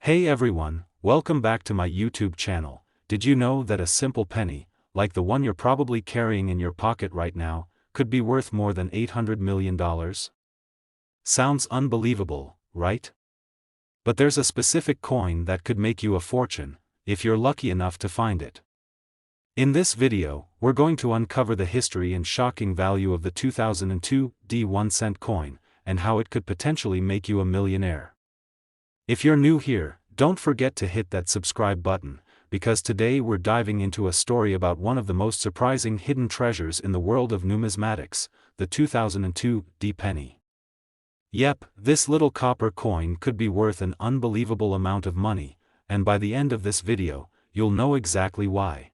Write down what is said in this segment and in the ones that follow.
Hey everyone, welcome back to my YouTube channel. Did you know that a simple penny, like the one you're probably carrying in your pocket right now, could be worth more than $800 million? Sounds unbelievable, right? But there's a specific coin that could make you a fortune, if you're lucky enough to find it. In this video, we're going to uncover the history and shocking value of the 2002 1-cent coin, and how it could potentially make you a millionaire. If you're new here, don't forget to hit that subscribe button, because today we're diving into a story about one of the most surprising hidden treasures in the world of numismatics, the 2002 penny. Yep, this little copper coin could be worth an unbelievable amount of money, and by the end of this video, you'll know exactly why.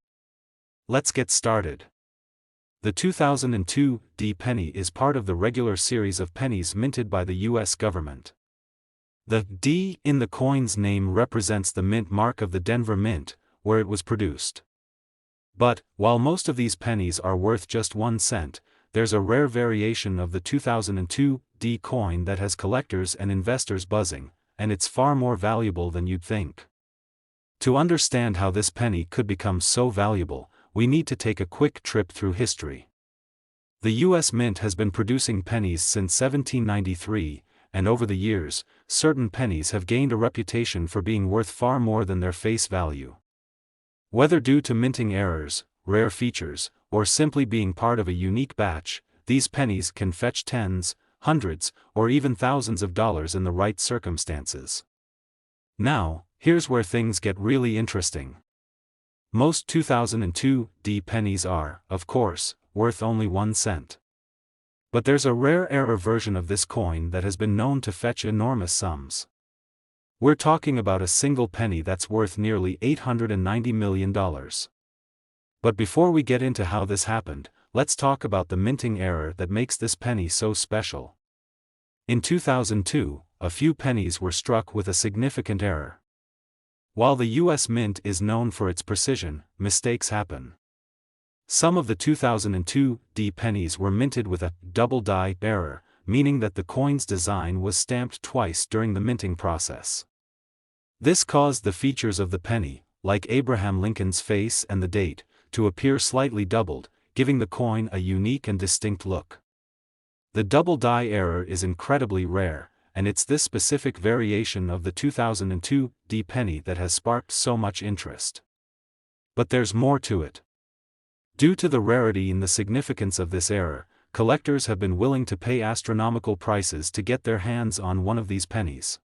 Let's get started. The 2002 penny is part of the regular series of pennies minted by the US government. The D in the coin's name represents the mint mark of the Denver Mint, where it was produced. But, while most of these pennies are worth just 1 cent, there's a rare variation of the 2002 coin that has collectors and investors buzzing, and it's far more valuable than you'd think. To understand how this penny could become so valuable, we need to take a quick trip through history. The US Mint has been producing pennies since 1793, and over the years, certain pennies have gained a reputation for being worth far more than their face value. Whether due to minting errors, rare features, or simply being part of a unique batch, these pennies can fetch tens, hundreds, or even thousands of dollars in the right circumstances. Now, here's where things get really interesting. Most 2002 pennies are, of course, worth only 1 cent. But there's a rare error version of this coin that has been known to fetch enormous sums. We're talking about a single penny that's worth nearly $890 million. But before we get into how this happened, let's talk about the minting error that makes this penny so special. In 2002, a few pennies were struck with a significant error. While the US Mint is known for its precision, mistakes happen. Some of the 2002 pennies were minted with a double die error, meaning that the coin's design was stamped twice during the minting process. This caused the features of the penny, like Abraham Lincoln's face and the date, to appear slightly doubled, giving the coin a unique and distinct look. The double die error is incredibly rare, and it's this specific variation of the 2002 penny that has sparked so much interest. But there's more to it. Due to the rarity and the significance of this error, collectors have been willing to pay astronomical prices to get their hands on one of these pennies.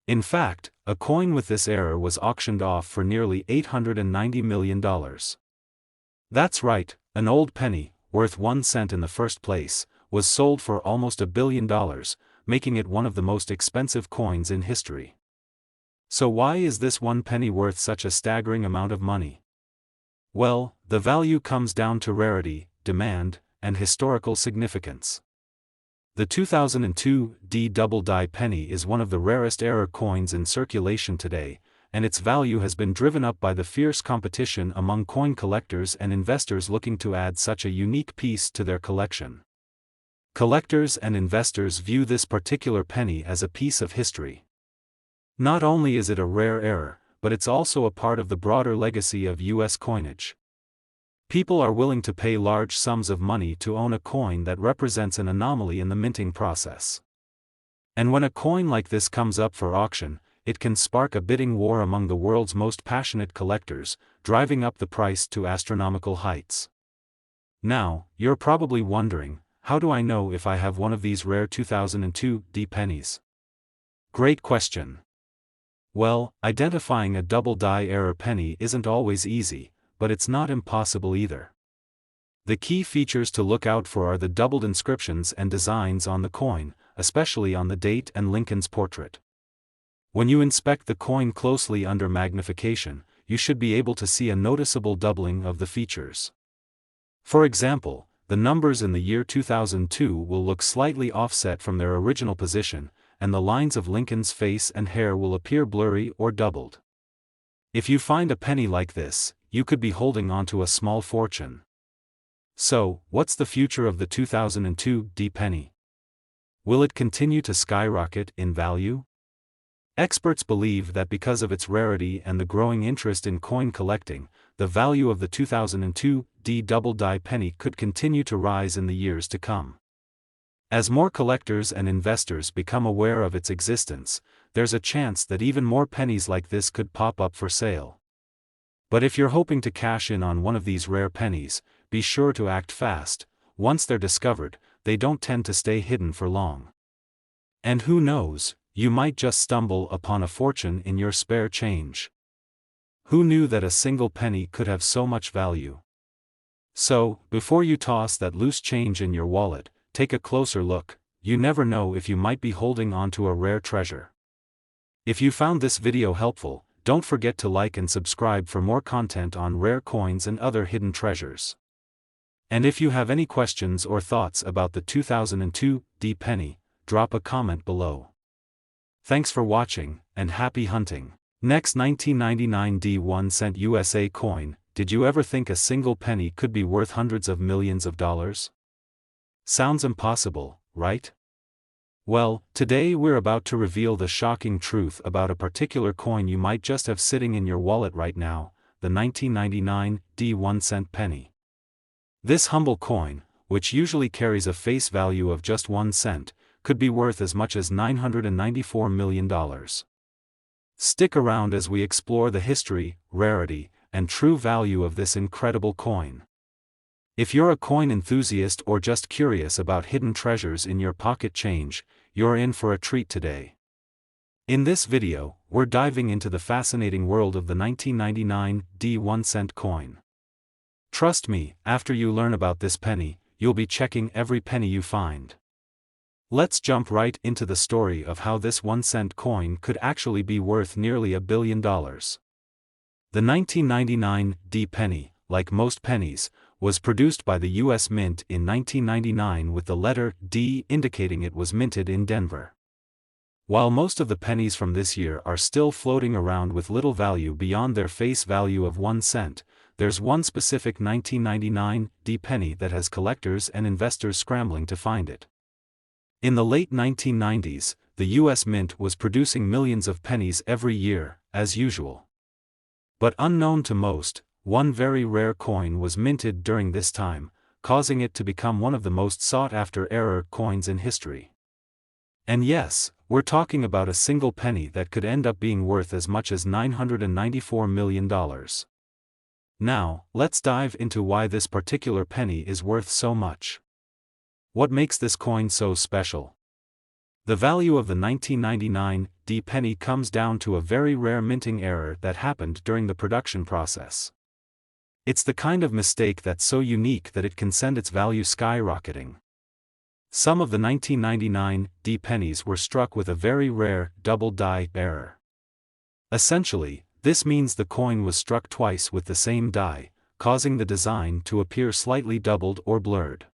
In fact, a coin with this error was auctioned off for nearly $890 million. That's right, an old penny, worth 1 cent in the first place, was sold for almost $1 billion, making it one of the most expensive coins in history. So why is this one penny worth such a staggering amount of money? Well, the value comes down to rarity, demand, and historical significance. The 2002 double die penny is one of the rarest error coins in circulation today, and its value has been driven up by the fierce competition among coin collectors and investors looking to add such a unique piece to their collection. Collectors and investors view this particular penny as a piece of history. Not only is it a rare error, but it's also a part of the broader legacy of US coinage. People are willing to pay large sums of money to own a coin that represents an anomaly in the minting process. And when a coin like this comes up for auction, it can spark a bidding war among the world's most passionate collectors, driving up the price to astronomical heights. Now, you're probably wondering, how do I know if I have one of these rare 2002 pennies? Great question. Well, identifying a double die error penny isn't always easy, but it's not impossible either. The key features to look out for are the doubled inscriptions and designs on the coin, especially on the date and Lincoln's portrait. When you inspect the coin closely under magnification, you should be able to see a noticeable doubling of the features. For example, the numbers in the year 2002 will look slightly offset from their original position, and the lines of Lincoln's face and hair will appear blurry or doubled. If you find a penny like this, you could be holding onto a small fortune. So, what's the future of the 2002 penny? Will it continue to skyrocket in value? Experts believe that because of its rarity and the growing interest in coin collecting, the value of the 2002 D double die penny could continue to rise in the years to come. As more collectors and investors become aware of its existence, there's a chance that even more pennies like this could pop up for sale. But if you're hoping to cash in on one of these rare pennies, be sure to act fast. Once they're discovered, they don't tend to stay hidden for long. And who knows, you might just stumble upon a fortune in your spare change. Who knew that a single penny could have so much value? So, before you toss that loose change in your wallet, take a closer look. You never know if you might be holding onto a rare treasure. If you found this video helpful, don't forget to like and subscribe for more content on rare coins and other hidden treasures. And if you have any questions or thoughts about the 2002 D penny, drop a comment below. Thanks for watching, and happy hunting. Next, 1999 D 1-cent USA coin. Did you ever think a single penny could be worth hundreds of millions of dollars? Sounds impossible, right? Well, today we're about to reveal the shocking truth about a particular coin you might just have sitting in your wallet right now, the 1999 D 1-cent penny. This humble coin, which usually carries a face value of just 1 cent, could be worth as much as $994 million. Stick around as we explore the history, rarity, and true value of this incredible coin. If you're a coin enthusiast or just curious about hidden treasures in your pocket change, you're in for a treat today. In this video, we're diving into the fascinating world of the 1999 D 1-cent coin. Trust me, after you learn about this penny, you'll be checking every penny you find. Let's jump right into the story of how this 1-cent coin could actually be worth nearly $1 billion. The 1999 D penny, like most pennies, was produced by the U.S. Mint in 1999 with the letter D indicating it was minted in Denver. While most of the pennies from this year are still floating around with little value beyond their face value of 1 cent, there's one specific 1999 D penny that has collectors and investors scrambling to find it. In the late 1990s, the U.S. Mint was producing millions of pennies every year, as usual. But unknown to most, one very rare coin was minted during this time, causing it to become one of the most sought-after rare coins in history. And yes, we're talking about a single penny that could end up being worth as much as $994 million. Now, let's dive into why this particular penny is worth so much. What makes this coin so special? The value of the 1999 D penny comes down to a very rare minting error that happened during the production process. It's the kind of mistake that's so unique that it can send its value skyrocketing. Some of the 1999 D pennies were struck with a very rare double die error. Essentially, this means the coin was struck twice with the same die, causing the design to appear slightly doubled or blurred.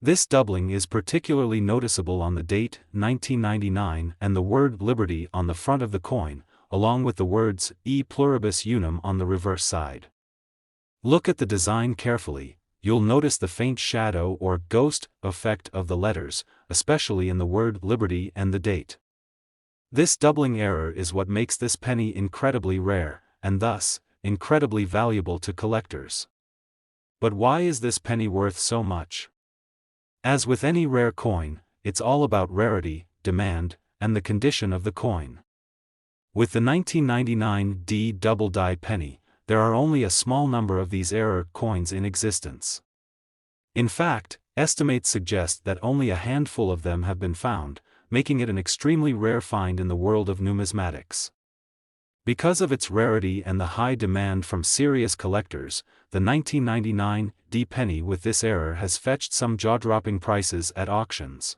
This doubling is particularly noticeable on the date 1999 and the word liberty on the front of the coin, along with the words e pluribus unum on the reverse side. Look at the design carefully. You'll notice the faint shadow or ghost effect of the letters, especially in the word liberty and the date. This doubling error is what makes this penny incredibly rare, and thus, incredibly valuable to collectors. But why is this penny worth so much? As with any rare coin, it's all about rarity, demand, and the condition of the coin. With the 1999 D double die penny, there are only a small number of these rare coins in existence. In fact, estimates suggest that only a handful of them have been found, making it an extremely rare find in the world of numismatics. Because of its rarity and the high demand from serious collectors, the 1999 D penny with this error has fetched some jaw-dropping prices at auctions.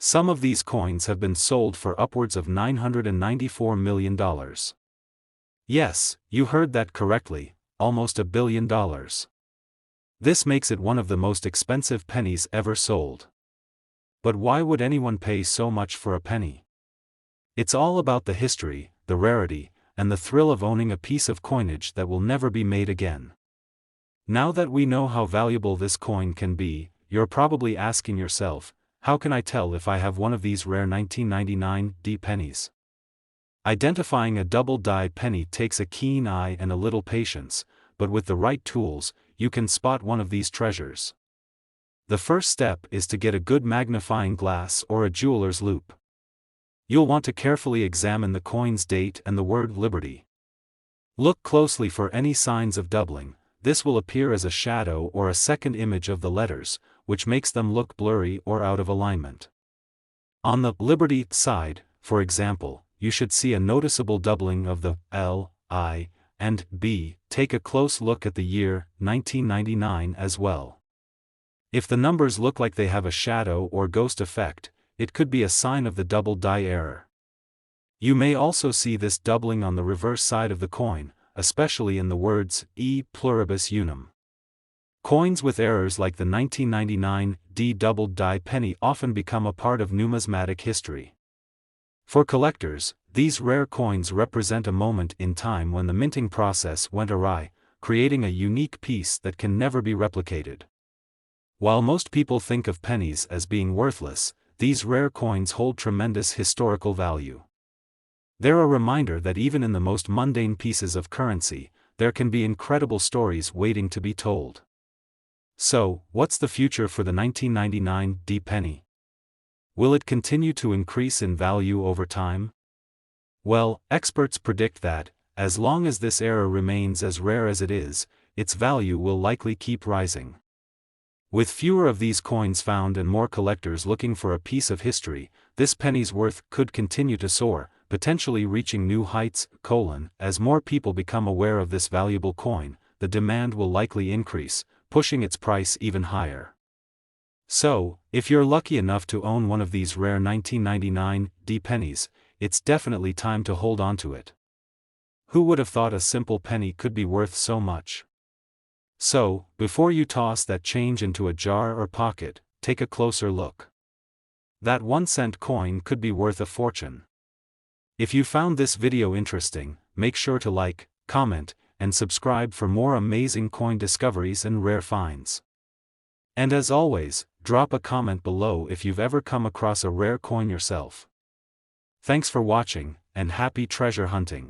Some of these coins have been sold for upwards of $994 million. Yes, you heard that correctly, almost $1 billion. This makes it one of the most expensive pennies ever sold. But why would anyone pay so much for a penny? It's all about the history, the rarity, and the thrill of owning a piece of coinage that will never be made again. Now that we know how valuable this coin can be, you're probably asking yourself, how can I tell if I have one of these rare 1999 D pennies? Identifying a double-die penny takes a keen eye and a little patience, but with the right tools, you can spot one of these treasures. The first step is to get a good magnifying glass or a jeweler's loupe. You'll want to carefully examine the coin's date and the word Liberty. Look closely for any signs of doubling. This will appear as a shadow or a second image of the letters, which makes them look blurry or out of alignment. On the Liberty side, for example, you should see a noticeable doubling of the L, I, and B. Take a close look at the year, 1999 as well. If the numbers look like they have a shadow or ghost effect, it could be a sign of the double die error. You may also see this doubling on the reverse side of the coin, especially in the words E pluribus unum. Coins with errors like the 1999 D doubled die penny often become a part of numismatic history. For collectors, these rare coins represent a moment in time when the minting process went awry, creating a unique piece that can never be replicated. While most people think of pennies as being worthless, these rare coins hold tremendous historical value. They're a reminder that even in the most mundane pieces of currency, there can be incredible stories waiting to be told. So, what's the future for the 1999 D penny? Will it continue to increase in value over time? Well, experts predict that, as long as this error remains as rare as it is, its value will likely keep rising. With fewer of these coins found and more collectors looking for a piece of history, this penny's worth could continue to soar, potentially reaching new heights. As more people become aware of this valuable coin, the demand will likely increase, pushing its price even higher. So, if you're lucky enough to own one of these rare 1999 D pennies, it's definitely time to hold on to it. Who would have thought a simple penny could be worth so much? So, before you toss that change into a jar or pocket, take a closer look. That 1-cent coin could be worth a fortune. If you found this video interesting, make sure to like, comment, and subscribe for more amazing coin discoveries and rare finds. And as always, drop a comment below if you've ever come across a rare coin yourself. Thanks for watching, and happy treasure hunting.